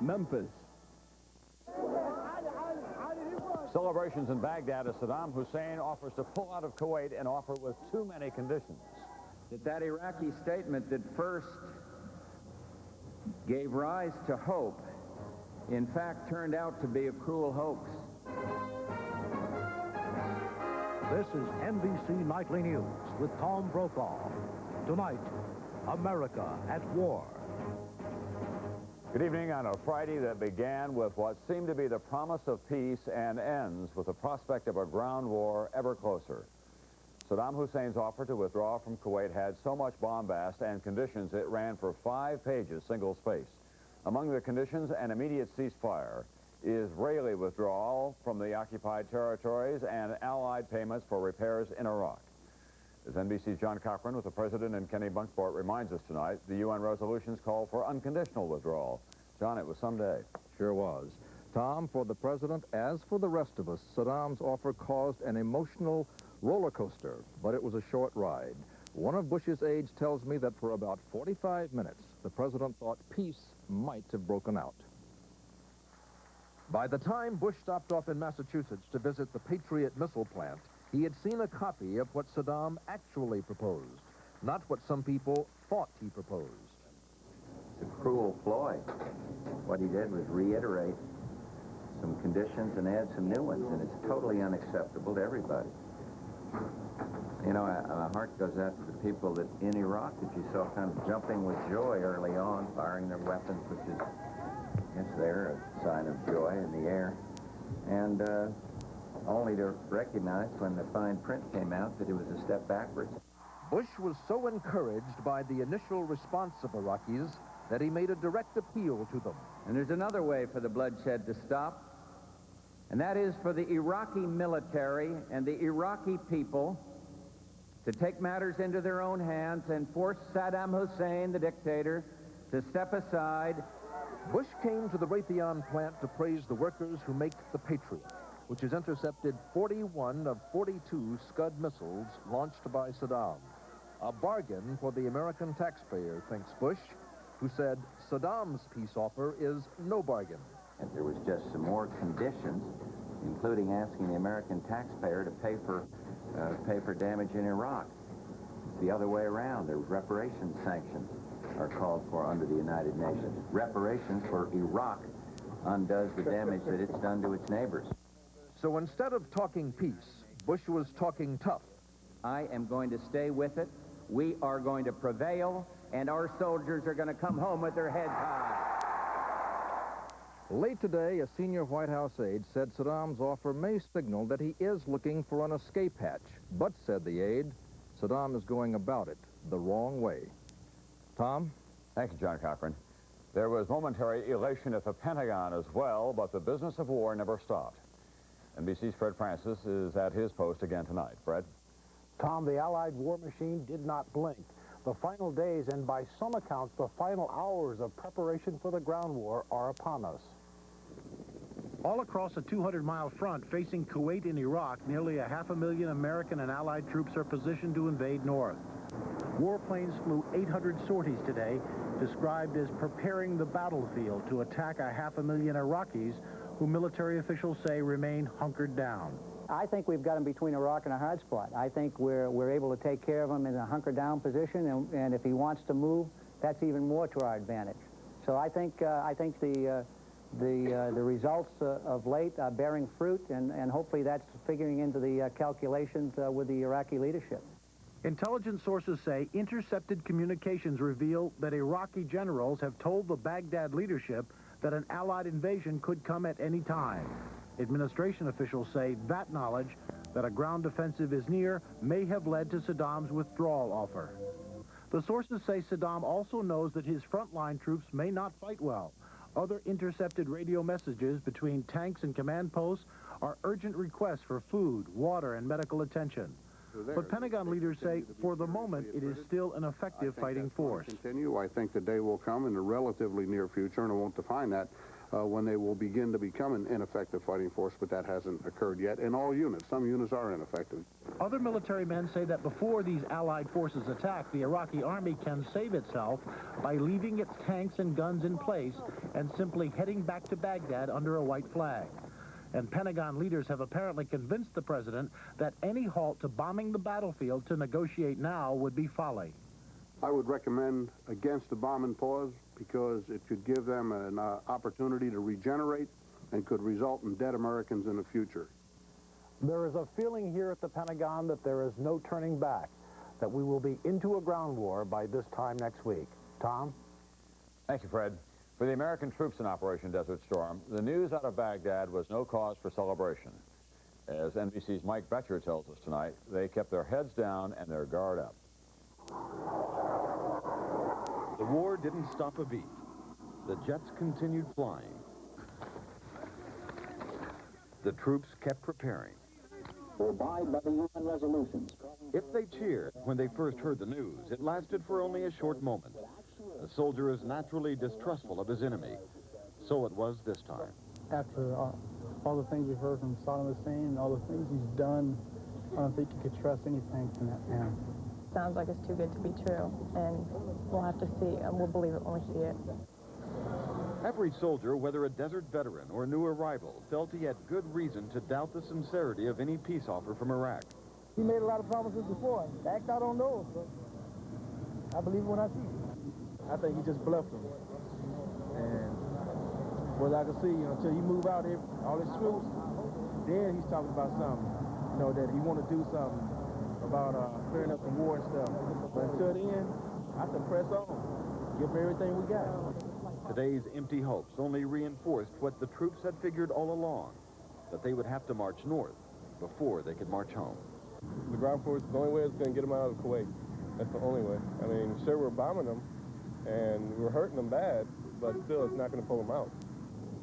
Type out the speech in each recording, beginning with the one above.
Memphis. Celebrations in Baghdad as Saddam Hussein offers to pull out of Kuwait, an offer with too many conditions. That Iraqi statement that first gave rise to hope, in fact, turned out to be a cruel hoax. This is NBC Nightly News with Tom Brokaw. Tonight, America at war. Good evening on a Friday that began with what seemed to be the promise of peace and ends with the prospect of a ground war ever closer. Saddam Hussein's offer to withdraw from Kuwait had so much bombast and conditions it ran for 5 pages, single-spaced. Among the conditions, an immediate ceasefire, Israeli withdrawal from the occupied territories, and Allied payments for repairs in Iraq. As NBC's John Cochran with the President and Kenny Bunkport reminds us tonight, the UN resolutions call for unconditional withdrawal. John, it was some day. Sure was. Tom, for the President, as for the rest of us, Saddam's offer caused an emotional roller coaster, but it was a short ride. One of Bush's aides tells me that for about 45 minutes, the President thought peace might have broken out. By the time Bush stopped off in Massachusetts to visit the Patriot missile plant, he had seen a copy of what Saddam actually proposed, not what some people thought he proposed. It's a cruel ploy. What he did was reiterate some conditions and add some new ones, and it's totally unacceptable to everybody. You know, my heart goes out to the people that in Iraq that you saw kind of jumping with joy early on, firing their weapons, which is, I guess, there, a sign of joy in the air. And only to recognize when the fine print came out that it was a step backwards. Bush was so encouraged by the initial response of Iraqis that he made a direct appeal to them. And there's another way for the bloodshed to stop, and that is for the Iraqi military and the Iraqi people to take matters into their own hands and force Saddam Hussein, the dictator, to step aside. Bush came to the Raytheon plant to praise the workers who make the Patriot, which has intercepted 41 of 42 Scud missiles launched by Saddam. A bargain for the American taxpayer, thinks Bush, who said Saddam's peace offer is no bargain. And there was just some more conditions, including asking the American taxpayer to pay for damage in Iraq. The other way around, the reparations sanctions are called for under the United Nations. Reparations for Iraq undoes the damage that it's done to its neighbors. So instead of talking peace, Bush was talking tough. I am going to stay with it. We are going to prevail, and our soldiers are going to come home with their heads high. Late today, a senior White House aide said Saddam's offer may signal that he is looking for an escape hatch. But, said the aide, Saddam is going about it the wrong way. Tom? Thank you, John Cochran. There was momentary elation at the Pentagon as well, but the business of war never stopped. NBC's Fred Francis is at his post again tonight. Fred? Tom, the Allied war machine did not blink. The final days, and by some accounts, the final hours of preparation for the ground war are upon us. All across a 200-mile front facing Kuwait and Iraq, nearly 500,000 American and Allied troops are positioned to invade north. Warplanes flew 800 sorties today, described as preparing the battlefield to attack 500,000 Iraqis who military officials say remain hunkered down. I think we've got him between a rock and a hard spot. I think we're able to take care of him in a hunker-down position, and if he wants to move, that's even more to our advantage. So I think the results of late are bearing fruit, and hopefully that's figuring into the calculations with the Iraqi leadership. Intelligence sources say intercepted communications reveal that Iraqi generals have told the Baghdad leadership that an Allied invasion could come at any time. Administration officials say that knowledge, that a ground offensive is near, may have led to Saddam's withdrawal offer. The sources say Saddam also knows that his frontline troops may not fight well. Other intercepted radio messages between tanks and command posts are urgent requests for food, water, and medical attention. But Pentagon leaders say, for the moment, it is still an effective fighting force. I think the day will come in the relatively near future, and I won't define that, when they will begin to become an ineffective fighting force, but that hasn't occurred yet in all units. Some units are ineffective. Other military men say that before these Allied forces attack, the Iraqi army can save itself by leaving its tanks and guns in place and simply heading back to Baghdad under a white flag. And Pentagon leaders have apparently convinced the president that any halt to bombing the battlefield to negotiate now would be folly. I would recommend against the bomb and pause because it could give them an opportunity to regenerate and could result in dead Americans in the future. There is a feeling here at the Pentagon that there is no turning back, that we will be into a ground war by this time next week. Tom? Thank you, Fred. For the American troops in Operation Desert Storm, the news out of Baghdad was no cause for celebration. As NBC's Mike Betcher tells us tonight, they kept their heads down and their guard up. The war didn't stop a beat. The jets continued flying. The troops kept preparing. Abide by the UN resolutions. If they cheered when they first heard the news, it lasted for only a short moment. A soldier is naturally distrustful of his enemy. So it was this time. After all the things we've heard from Saddam Hussein and all the things he's done, I don't think you could trust anything from that man. Sounds like it's too good to be true, and we'll have to see, and we'll believe it when we see it. Every soldier, whether a desert veteran or new arrival, felt he had good reason to doubt the sincerity of any peace offer from Iraq. He made a lot of promises before. Act out on those, but I believe it when I see it. I think he just bluffed them. And what I can see, until he move out here, all his troops, then he's talking about something, that he want to do something about clearing up the war and stuff. But until then, I can press on, give them everything we got. Today's empty hopes only reinforced what the troops had figured all along, that they would have to march north before they could march home. The ground force, the only way is going to get them out of Kuwait. That's the only way. I mean, sure, we're bombing them, and we're hurting them bad, but still, it's not going to pull them out.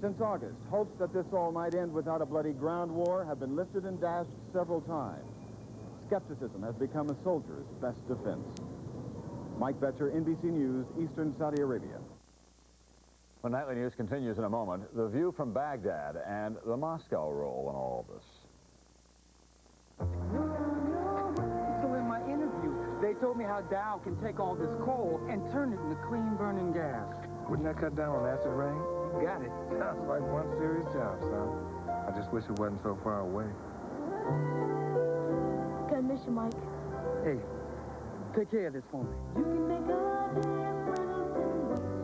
Since August, hopes that this all might end without a bloody ground war have been lifted and dashed several times. Skepticism has become a soldier's best defense. Mike Betcher, NBC News, Eastern Saudi Arabia. Well, Nightly News continues in a moment. The view from Baghdad and the Moscow role in all of this. So in my interview, they told me how Dow can take all this coal and turn it into clean burning gas. Wouldn't that cut down on acid rain? You got it. Sounds like one serious job, son. I just wish it wasn't so far away. Gonna miss you, Mike. Hey, take care of this for me. You can make a difference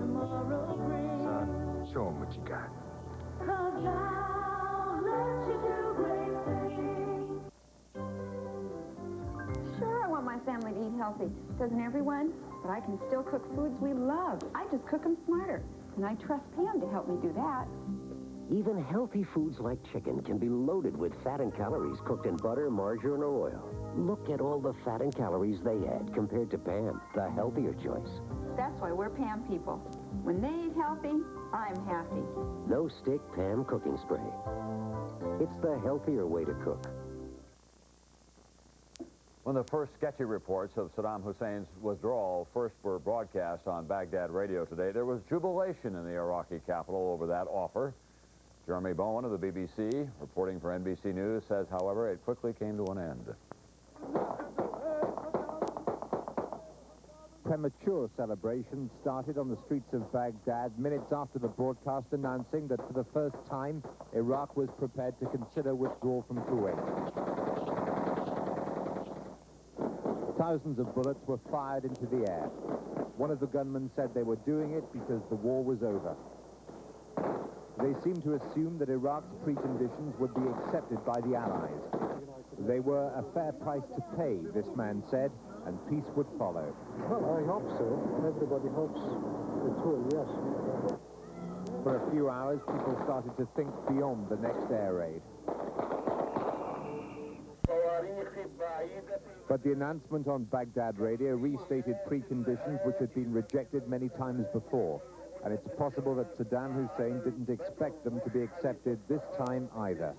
in what tomorrow brings. Son, show him what you got. 'Cause I'll let you do great things. Sure, I want my family to eat healthy. Doesn't everyone? But I can still cook foods we love. I just cook them smarter. And I trust Pam to help me do that. Even healthy foods like chicken can be loaded with fat and calories cooked in butter, margarine, or oil. Look at all the fat and calories they add compared to Pam, the healthier choice. That's why we're Pam people. When they eat healthy, I'm happy. No stick Pam cooking spray. It's the healthier way to cook. When the first sketchy reports of Saddam Hussein's withdrawal first were broadcast on Baghdad radio today, there was jubilation in the Iraqi capital over that offer. Jeremy Bowen of the BBC, reporting for NBC News, says, however, it quickly came to an end. Premature celebrations started on the streets of Baghdad minutes after the broadcast announcing that for the first time, Iraq was prepared to consider withdrawal from Kuwait. Thousands of bullets were fired into the air. One of the gunmen said they were doing it because the war was over. They seemed to assume that Iraq's preconditions would be accepted by the Allies. They were a fair price to pay, this man said, and peace would follow. Well, I hope so. Everybody hopes it will, yes. For a few hours, people started to think beyond the next air raid. But the announcement on Baghdad radio restated preconditions which had been rejected many times before. And it's possible that Saddam Hussein didn't expect them to be accepted this time either.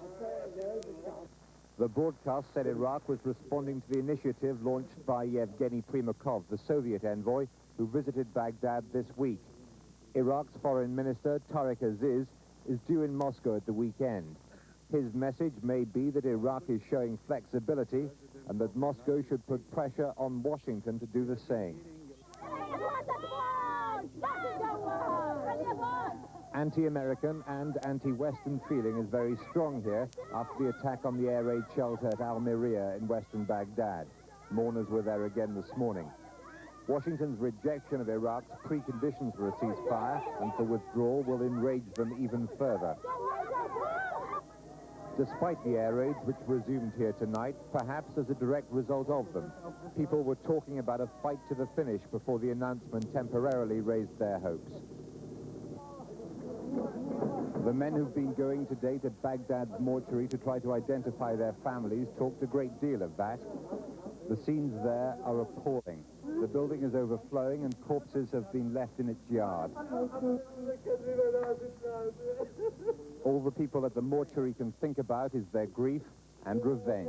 The broadcast said Iraq was responding to the initiative launched by Yevgeny Primakov, the Soviet envoy, who visited Baghdad this week. Iraq's foreign minister, Tariq Aziz, is due in Moscow at the weekend. His message may be that Iraq is showing flexibility and that Moscow should put pressure on Washington to do the same. Anti-American and anti-Western feeling is very strong here after the attack on the air raid shelter at Al-Miriya in western Baghdad. Mourners were there again this morning. Washington's rejection of Iraq's preconditions for a ceasefire and for withdrawal will enrage them even further. Despite the air raids which resumed here tonight, perhaps as a direct result of them, people were talking about a fight to the finish before the announcement temporarily raised their hopes. The men who've been going today to Baghdad's mortuary to try to identify their families talked a great deal of that. The scenes there are appalling. The building is overflowing and corpses have been left in its yard. All the people at the mortuary can think about is their grief and revenge.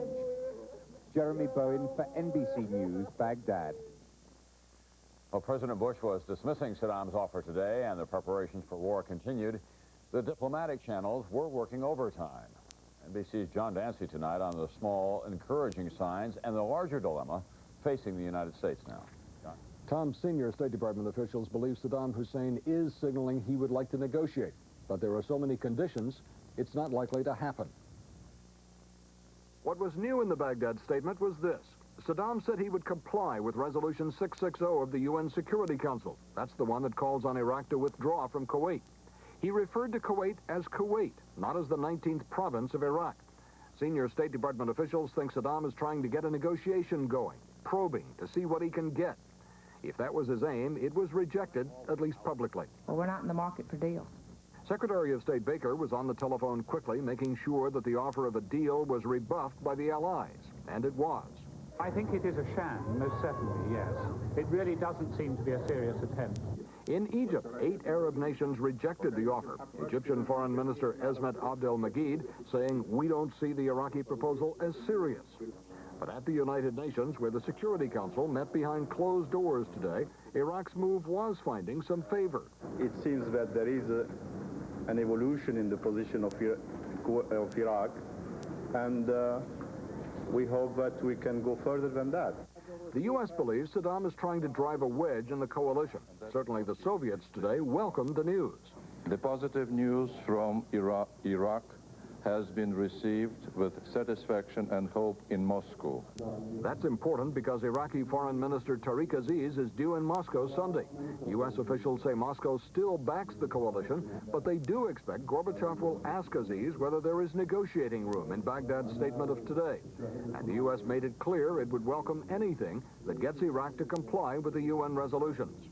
Jeremy Bowen for NBC News, Baghdad. Well, President Bush was dismissing Saddam's offer today, and the preparations for war continued. The diplomatic channels were working overtime. NBC's John Dancy tonight on the small, encouraging signs and the larger dilemma facing the United States now. John. Tom, senior State Department officials believe Saddam Hussein is signaling he would like to negotiate, but there are so many conditions, it's not likely to happen. What was new in the Baghdad statement was this. Saddam said he would comply with Resolution 660 of the UN Security Council. That's the one that calls on Iraq to withdraw from Kuwait. He referred to Kuwait as Kuwait, not as the 19th province of Iraq. Senior State Department officials think Saddam is trying to get a negotiation going, probing to see what he can get. If that was his aim, it was rejected, at least publicly. Well, we're not in the market for deals. Secretary of State Baker was on the telephone quickly, making sure that the offer of a deal was rebuffed by the Allies, and it was. I think it is a sham, most certainly, yes. It really doesn't seem to be a serious attempt. In Egypt, 8 Arab nations rejected the offer. Egyptian Foreign Minister Esmet Abdel-Magid saying, "We don't see the Iraqi proposal as serious." But at the United Nations, where the Security Council met behind closed doors today, Iraq's move was finding some favor. It seems that there is an evolution in the position of Iraq, and we hope that we can go further than that. The U.S. believes Saddam is trying to drive a wedge in the coalition. Certainly the Soviets today welcomed the news. The positive news from Iraq has been received with satisfaction and hope in Moscow. That's important because Iraqi Foreign Minister Tariq Aziz is due in Moscow Sunday. U.S. officials say Moscow still backs the coalition, but they do expect Gorbachev will ask Aziz whether there is negotiating room in Baghdad's statement of today. And the U.S. made it clear it would welcome anything that gets Iraq to comply with the UN resolutions.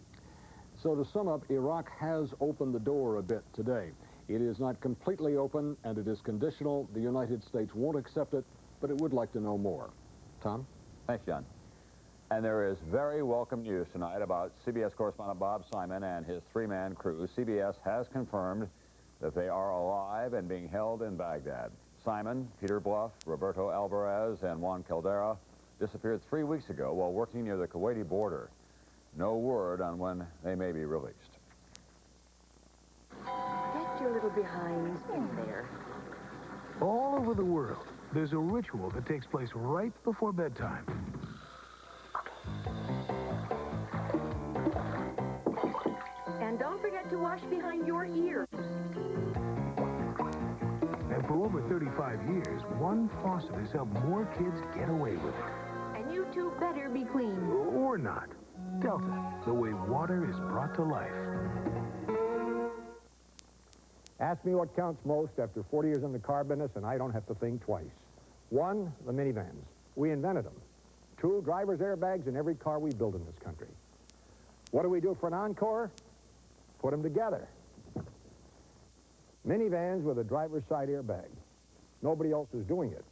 So to sum up, Iraq has opened the door a bit today. It is not completely open, and it is conditional. The United States won't accept it, but it would like to know more. Tom? Thanks, John. And there is very welcome news tonight about CBS correspondent Bob Simon and his 3-man crew. CBS has confirmed that they are alive and being held in Baghdad. Simon, Peter Bluff, Roberto Alvarez, and Juan Caldera disappeared 3 weeks ago while working near the Kuwaiti border. No word on when they may be released. Get your little behinds in there. All over the world, there's a ritual that takes place right before bedtime. And don't forget to wash behind your ears. And for over 35 years, one faucet has helped more kids get away with it. And you two better be clean. Or not. Delta, the way water is brought to life. Ask me what counts most after 40 years in the car business, and I don't have to think twice. 1, the minivans. We invented them. 2, driver's airbags in every car we build in this country. What do we do for an encore? Put them together. Minivans with a driver's side airbag. Nobody else is doing it.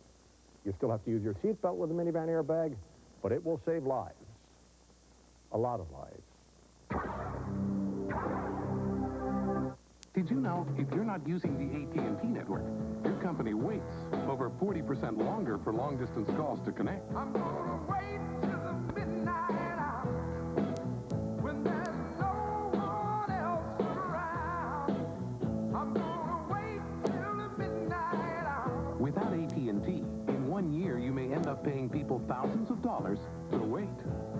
You still have to use your seatbelt with a minivan airbag, but it will save lives. A lot of lives. Did you know if you're not using the AT&T network, your company waits over 40% longer for long-distance calls to connect? I'm gonna wait till the midnight hour when there's no one else around. I'm gonna wait of paying people thousands of dollars to wait.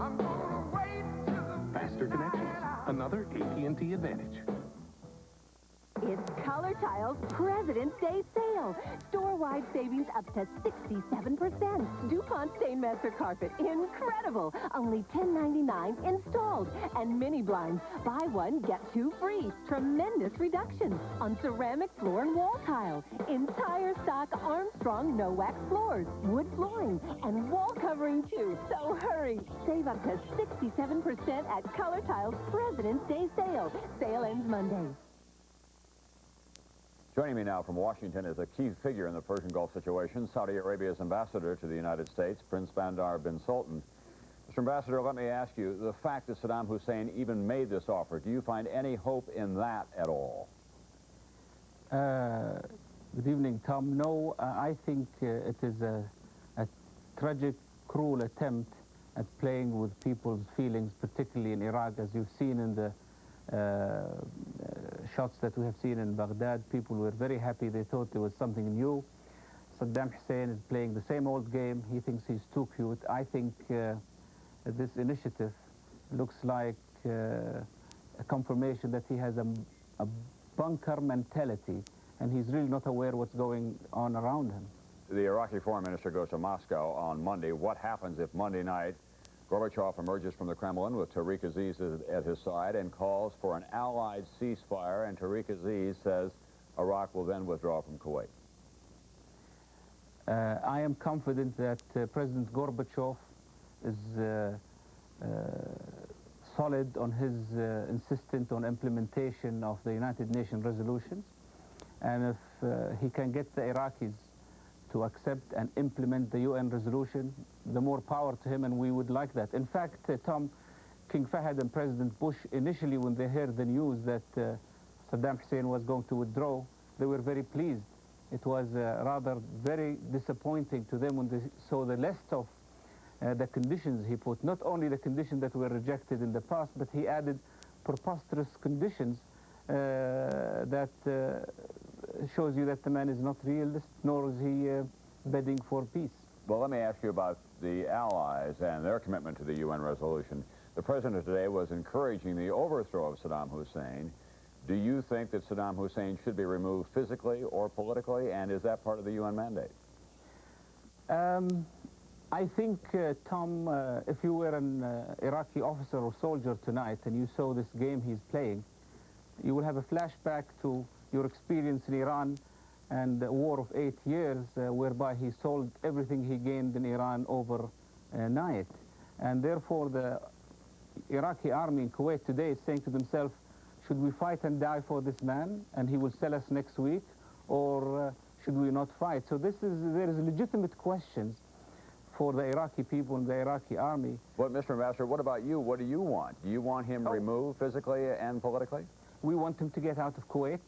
I'm gonna wait till the Faster connections, another AT&T advantage. It's Color Tile's President's Day sale. Store-wide savings up to 67%. DuPont Stainmaster Carpet, incredible. Only $10.99 installed. And mini blinds, buy one, get two free. Tremendous reductions on ceramic floor and wall tile. Entire stock Armstrong no-wax floors, wood flooring, and wall covering too. So hurry. Save up to 67% at Color Tile's President's Day sale. Sale ends Monday. Joining me now from Washington is a key figure in the Persian Gulf situation, Saudi Arabia's ambassador to the United States, Prince Bandar bin Sultan. Mr. Ambassador, let me ask you, the fact that Saddam Hussein even made this offer, do you find any hope in that at all? Good evening, Tom. No, I think it is a tragic, cruel attempt at playing with people's feelings, particularly in Iraq, as you've seen in the shots that we have seen in Baghdad. People were very happy. They thought there was something new. Saddam Hussein is playing the same old game. He thinks he's too cute. I think this initiative looks like a confirmation that he has a bunker mentality, and he's really not aware what's going on around him. The Iraqi foreign minister goes to Moscow on Monday. What happens if Monday night Gorbachev emerges from the Kremlin with Tariq Aziz at his side and calls for an allied ceasefire, and Tariq Aziz says Iraq will then withdraw from Kuwait? I am confident that President Gorbachev is solid on his insistence on implementation of the United Nations resolutions, and if he can get the Iraqis to accept and implement the UN resolution, the more power to him, and we would like that. In fact, Tom, King Fahd and President Bush, initially when they heard the news that Saddam Hussein was going to withdraw, they were very pleased. It was rather very disappointing to them when they saw the list of the conditions he put, not only the conditions that were rejected in the past, but he added preposterous conditions that shows you that the man is not realist, nor is he bedding for peace. Well, let me ask you about the Allies and their commitment to the UN resolution. The President today was encouraging the overthrow of Saddam Hussein. Do you think that Saddam Hussein should be removed physically or politically, and is that part of the UN mandate? I think, Tom, if you were an Iraqi officer or soldier tonight and you saw this game he's playing, you will have a flashback to your experience in Iran and the war of 8 years, whereby he sold everything he gained in Iran overnight. And therefore, the Iraqi army in Kuwait today is saying to themselves, should we fight and die for this man, and he will sell us next week, or should we not fight? So there is legitimate questions for the Iraqi people and the Iraqi army. But, Mr. Ambassador, what about you? What do you want? Do you want him removed physically and politically? We want him to get out of Kuwait,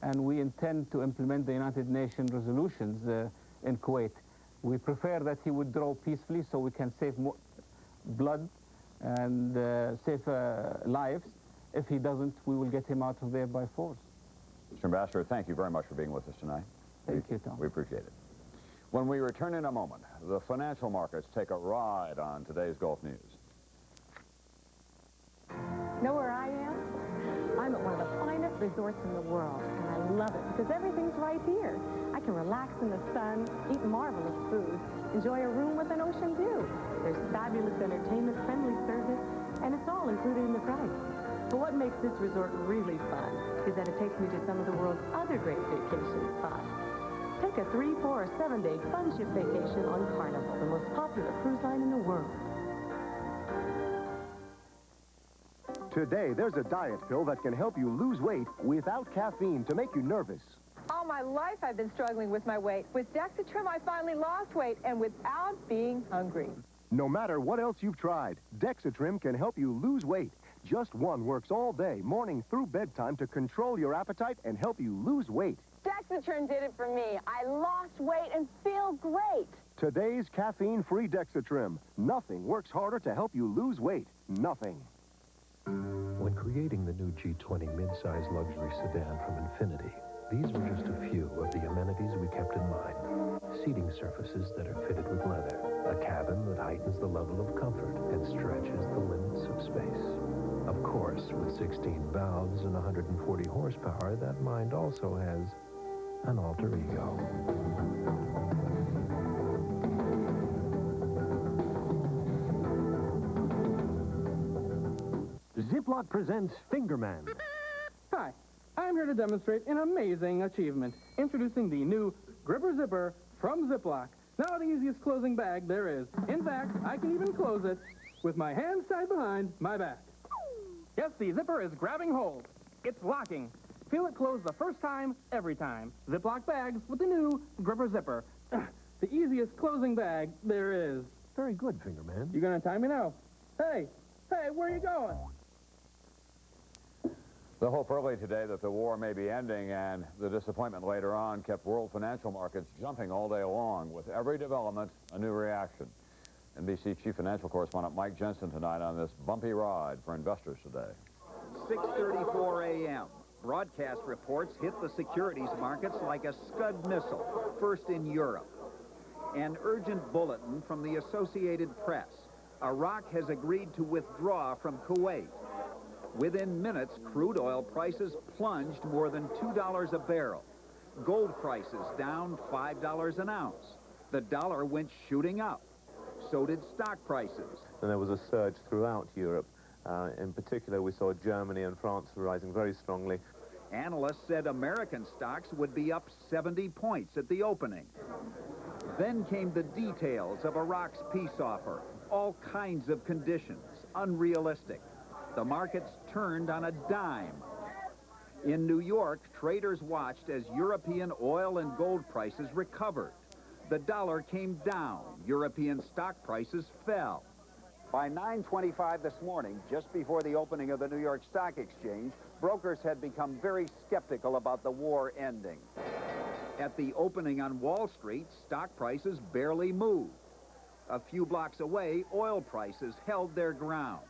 and we intend to implement the United Nations resolutions in Kuwait. We prefer that he withdraw peacefully so we can save more blood and save lives. If he doesn't, we will get him out of there by force. Mr. Ambassador, thank you very much for being with us tonight. Thank you, Tom. We appreciate it. When we return in a moment, the financial markets take a ride on today's Gulf News. Know where I am? I'm at one of the finest resorts in the world, and I love it because everything's right here. I can relax in the sun, eat marvelous food, enjoy a room with an ocean view. There's fabulous entertainment, friendly service, and it's all included in the price. But what makes this resort really fun is that it takes me to some of the world's other great vacation spots. Take a 3, 4, or 7-day fun ship vacation on Carnival, the most popular cruise line in the world. Today, there's a diet pill that can help you lose weight without caffeine to make you nervous. All my life I've been struggling with my weight. With Dexatrim, I finally lost weight, and without being hungry. No matter what else you've tried, Dexatrim can help you lose weight. Just one works all day, morning through bedtime, to control your appetite and help you lose weight. Dexatrim did it for me. I lost weight and feel great. Today's caffeine-free Dexatrim. Nothing works harder to help you lose weight. Nothing. When creating the new G20 midsize luxury sedan from Infiniti, these were just a few of the amenities we kept in mind. Seating surfaces that are fitted with leather, A cabin that heightens the level of comfort and stretches the limits of space. Of course, with 16 valves and 140 horsepower, that mind also has an alter ego. Ziploc presents Fingerman. Hi, I'm here to demonstrate an amazing achievement. Introducing the new Gripper Zipper from Ziploc. Now the easiest closing bag there is. In fact, I can even close it with my hands tied behind my back. Yes, the zipper is grabbing hold. It's locking. Feel it close the first time, every time. Ziploc bags with the new Gripper Zipper. The easiest closing bag there is. Very good, Fingerman. You gonna time me now? Hey, where are you going? The hope early today that the war may be ending and the disappointment later on kept world financial markets jumping all day long. With every development, a new reaction. NBC Chief Financial Correspondent Mike Jensen tonight on this bumpy ride for investors today. 6:34 a.m. Broadcast reports hit the securities markets like a Scud missile, first in Europe. An urgent bulletin from the Associated Press. Iraq has agreed to withdraw from Kuwait. Within minutes, crude oil prices plunged more than $2 a barrel. Gold prices down $5 an ounce. The dollar went shooting up. So did stock prices. And there was a surge throughout Europe. In particular, we saw Germany and France rising very strongly. Analysts said American stocks would be up 70 points at the opening. Then came the details of Iraq's peace offer. All kinds of conditions, unrealistic. The markets turned on a dime. In New York, traders watched as European oil and gold prices recovered. The dollar came down. European stock prices fell. By 9:25 this morning, just before the opening of the New York Stock Exchange, brokers had become very skeptical about the war ending. At the opening on Wall Street, stock prices barely moved. A few blocks away, oil prices held their ground.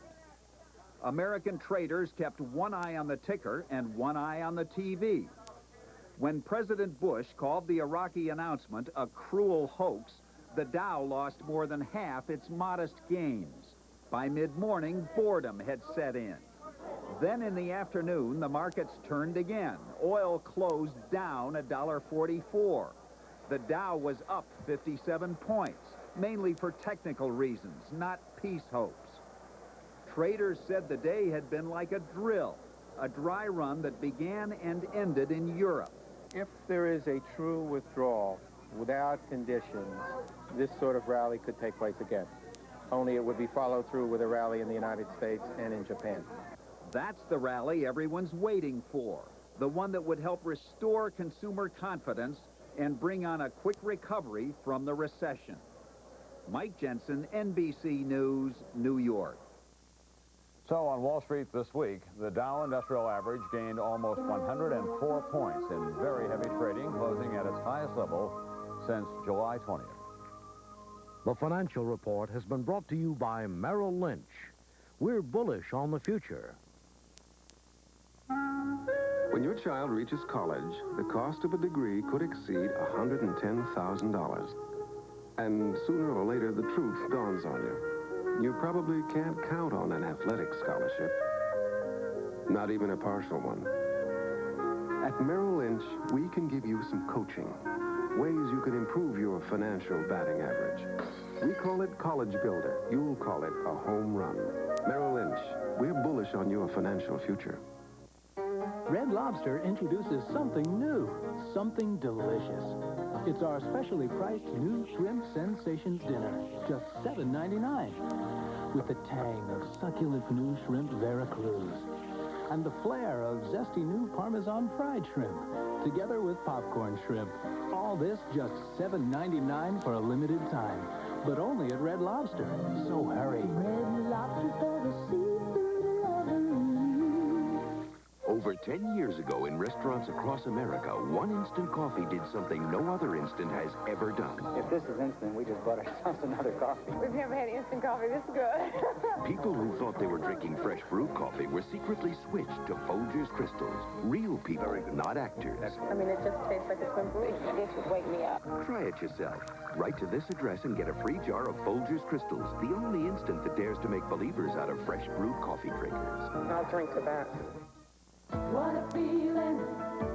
American traders kept one eye on the ticker and one eye on the TV. When President Bush called the Iraqi announcement a cruel hoax, the Dow lost more than half its modest gains. By mid-morning, boredom had set in. Then in the afternoon, the markets turned again. Oil closed down $1.44. The Dow was up 57 points, mainly for technical reasons, not peace hopes. Traders said the day had been like a drill, a dry run that began and ended in Europe. If there is a true withdrawal without conditions, this sort of rally could take place again. Only it would be followed through with a rally in the United States and in Japan. That's the rally everyone's waiting for, the one that would help restore consumer confidence and bring on a quick recovery from the recession. Mike Jensen, NBC News, New York. So on Wall Street this week, the Dow Industrial Average gained almost 104 points in very heavy trading, closing at its highest level since July 20th. The Financial Report has been brought to you by Merrill Lynch. We're bullish on the future. When your child reaches college, the cost of a degree could exceed $110,000. And sooner or later, the truth dawns on you. You probably can't count on an athletic scholarship, not even a partial one. At Merrill Lynch, we can give you some coaching, ways you can improve your financial batting average. We call it College Builder. You'll call it a home run. Merrill Lynch, we're bullish on your financial future. Red Lobster introduces something new, something delicious. It's our specially priced new Shrimp Sensations dinner, just $7.99, with the tang of succulent new shrimp Veracruz and the flair of zesty new Parmesan fried shrimp, together with popcorn shrimp. All this just $7.99 for a limited time, but only at Red Lobster. So hurry. Red Lobster for the seafood lovers. Over 10 years ago in restaurants across America, one instant coffee did something no other instant has ever done. If this is instant, we just bought ourselves another coffee. We've never had instant coffee this good. People who thought they were drinking fresh brewed coffee were secretly switched to Folgers Crystals. Real people, not actors. I mean, it just tastes like it's been brewed. This would wake me up. Try it yourself. Write to this address and get a free jar of Folgers Crystals, the only instant that dares to make believers out of fresh brewed coffee drinkers. I'll drink to that. What a feeling,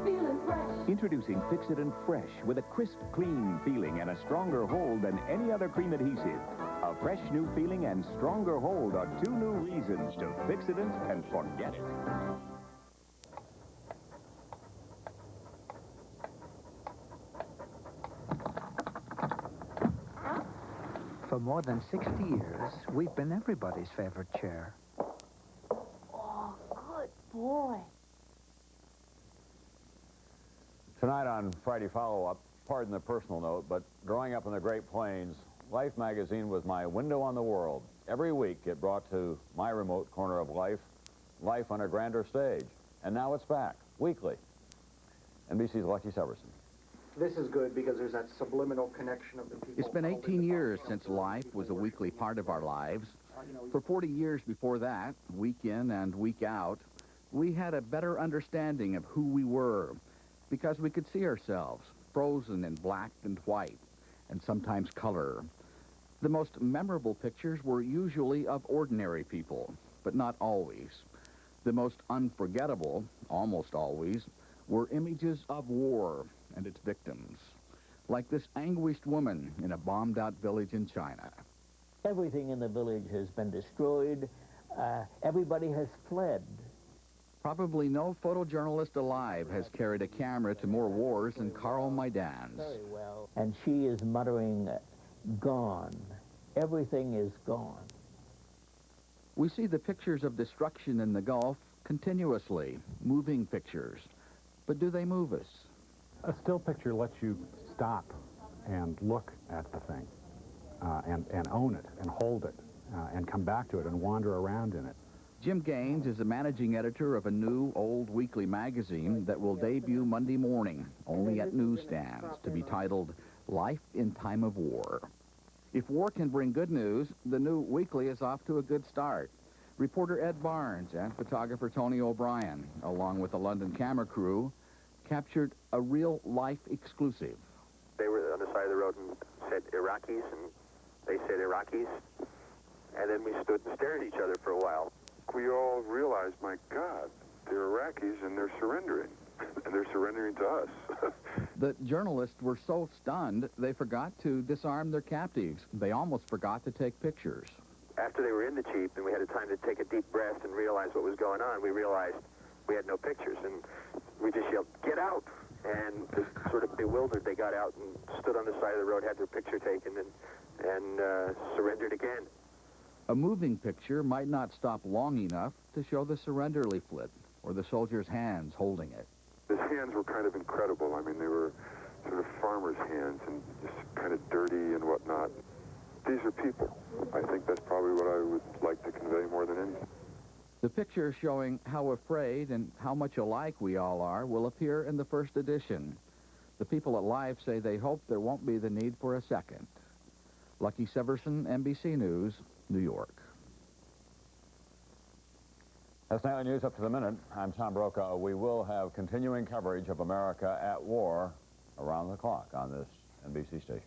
feeling fresh. Introducing Fix-It Fresh with a crisp, clean feeling and a stronger hold than any other cream adhesive. A fresh new feeling and stronger hold are two new reasons to fix it and forget it. For more than 60 years, we've been everybody's favorite chair. Oh, good boy. Tonight on Friday Follow-Up, pardon the personal note, but growing up in the Great Plains, Life magazine was my window on the world. Every week it brought to my remote corner of life, life on a grander stage. And now it's back, weekly. NBC's Lucky Severson. This is good because there's that subliminal connection of the people. It's been 18 years since Life was a weekly part of our lives. For 40 years before that, week in and week out, we had a better understanding of who we were because we could see ourselves, frozen in black and white, and sometimes color. The most memorable pictures were usually of ordinary people, but not always. The most unforgettable, almost always, were images of war and its victims, like this anguished woman in a bombed-out village in China. Everything in the village has been destroyed. Everybody has fled. Probably no photojournalist alive has carried a camera to more wars than Karl Maidan's. Very well. And she is muttering, gone. Everything is gone. We see the pictures of destruction in the Gulf continuously, moving pictures. But do they move us? A still picture lets you stop and look at the thing and own it and hold it and come back to it and wander around in it. Jim Gaines is the managing editor of a new old weekly magazine that will debut Monday morning, only at newsstands, to be titled Life in Time of War. If war can bring good news, the new weekly is off to a good start. Reporter Ed Barnes and photographer Tony O'Brien, along with the London camera crew, captured a real-life exclusive. They were on the side of the road and said Iraqis, and they said Iraqis, and then we stood and stared at each other for a while. We all realized, my God, they're Iraqis and they're surrendering, and they're surrendering to us. The journalists were so stunned, they forgot to disarm their captives. They almost forgot to take pictures. After they were in the Jeep and we had a time to take a deep breath and realize what was going on, we realized we had no pictures, and we just yelled, "Get out!" And sort of bewildered, they got out and stood on the side of the road, had their picture taken, and surrendered again. A moving picture might not stop long enough to show the surrender leaflet or the soldier's hands holding it. His hands were kind of incredible. I mean, they were sort of farmer's hands and just kind of dirty and whatnot. These are people. I think that's probably what I would like to convey more than anything. The picture showing how afraid and how much alike we all are will appear in the first edition. The people at Life say they hope there won't be the need for a second. Lucky Severson, NBC News, New York. That's Nightly News Up to the Minute. I'm Tom Brokaw. We will have continuing coverage of America at war around the clock on this NBC station.